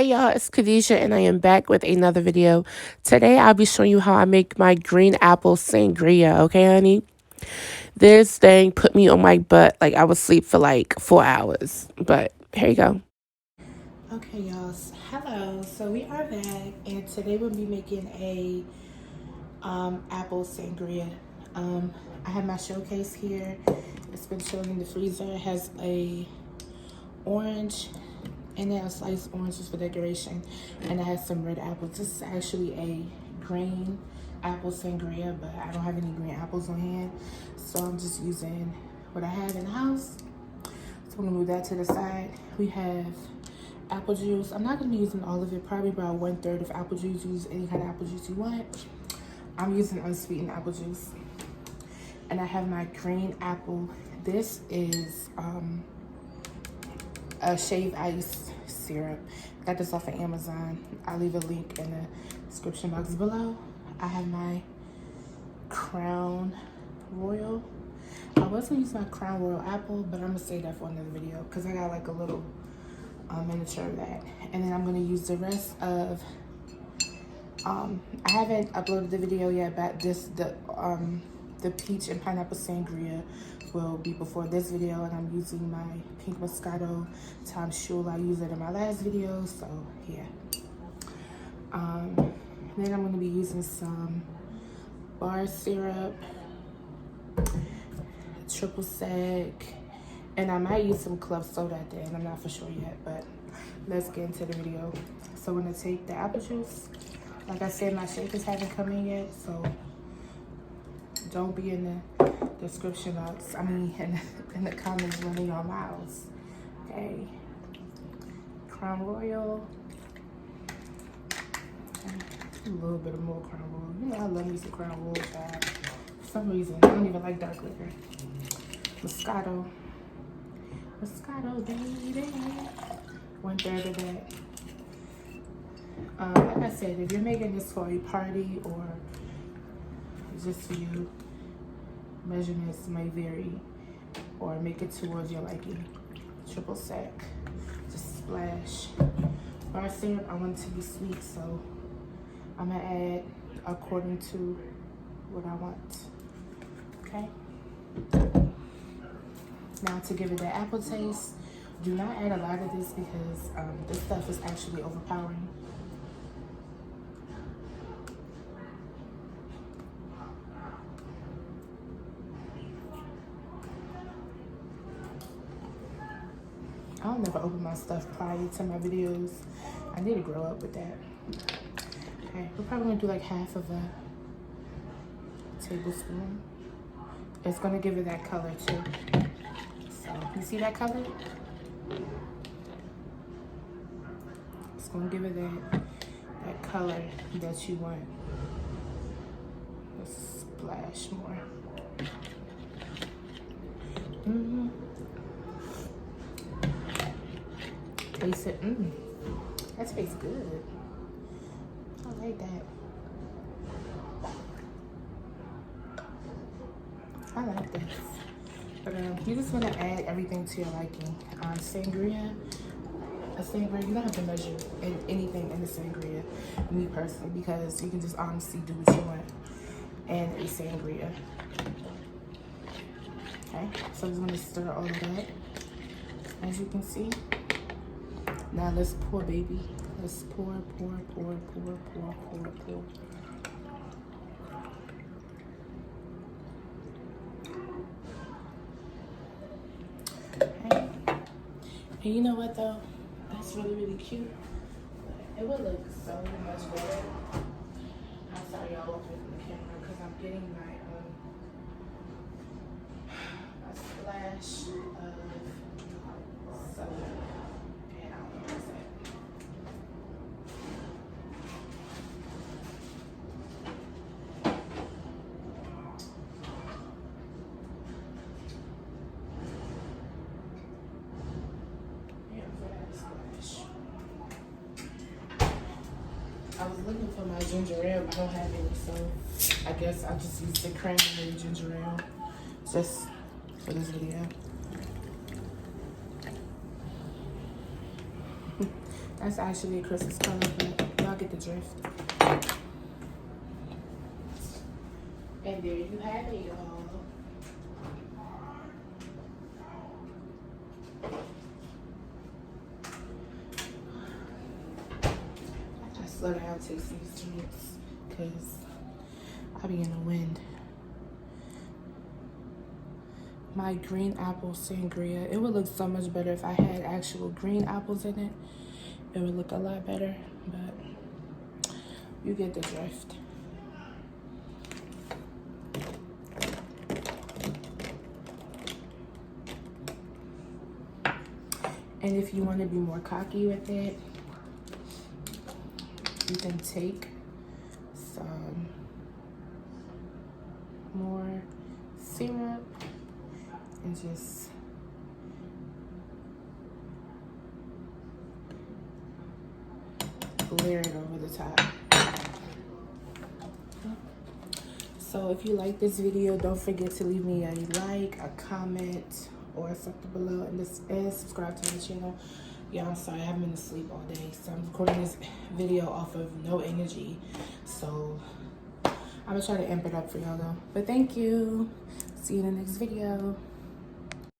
Hey y'all, it's Khadijah and I am back with another video. Today I'll be showing you how I make my green apple sangria, okay honey? This thing put me on my butt like I was asleep for like 4 hours, but here you go. Okay y'all, hello. So we are back and today we'll be making a apple sangria. I have my showcase here. It's been chilling in the freezer. It has a orange and then a sliced oranges for decoration, and it has some red apples. This is actually a green apple sangria, but I don't have any green apples on hand, so I'm just using what I have in the house. So I'm gonna move that to the side. We have apple juice. I'm not gonna be using all of it, probably about 1/3 of apple juice. Use any kind of apple juice you want. I'm using unsweetened apple juice. And I have my green apple. This is a shaved ice syrup. Got this off of Amazon. I'll leave a link in the description box below. I have my Crown Royal. I was gonna use my Crown Royal apple, but I'm gonna save that for another video because I got like a little miniature of that. And then I'm gonna use the rest of I haven't uploaded the video yet, but the peach and pineapple sangria will be before this video, and I'm using my pink Moscato times SHULA. I used it in my last video, so yeah. Then I'm gonna be using some bar syrup, triple sec, and I might use some club soda at the end. I'm not for sure yet, but let's get into the video. So I'm gonna take the apple juice. Like I said, my shakers haven't come in yet, so don't be in the description box. I mean, in the comments running your mouths. Okay. Crown Royal. Okay. A little bit of more Crown Royal. You know, I love me some Crown Royal, child. For some reason, I don't even like dark liquor. Moscato. Moscato, baby. 1/3 of that. Like I said, if you're making this for a party or just for you, measurements may vary or make it towards your liking. Triple sec, just splash. Bar syrup, I want it to be sweet, so I'm gonna add according to what I want. Okay. Now to give it that apple taste, do not add a lot of this because this stuff is actually overpowering. I don't never open my stuff prior to my videos. I need to grow up with that. Okay, we're probably gonna do like half of a tablespoon. It's gonna give it that color too. So you see that color? It's gonna give it that color that you want. Let's splash more. Taste it. That tastes good. I like that. I like this. But you just want to add everything to your liking. Sangria. A sangria, you don't have to measure anything in the sangria, me personally, because you can just honestly do what you want in a sangria. Okay, so I'm just going to stir all of that, as you can see. Now let's pour, baby. Let's pour. Okay. And you know what though? That's really cute. It would look so much better. I'm sorry y'all open the camera because I'm getting my a splash of soda. And I don't know what's that. I was looking for my ginger ale, but I don't have any, so I guess I'll just use the cranberry ginger ale just for this video. That's actually a Christmas color, but y'all get the drift. And there you have it, y'all. I slow down, take these drinks, because I be in the wind. My green apple sangria. It would look so much better if I had actual green apples in it. It would look a lot better, but you get the drift. And if you want to be more cocky with it, you can take some more syrup and just layer it over the top. So if you like this video, don't forget to leave me a like, a comment, or something below, and subscribe to my channel. Yeah, I'm sorry, I haven't been asleep all day, so I'm recording this video off of no energy. So I'm gonna try to amp it up for y'all though. But thank you. See you in the next video.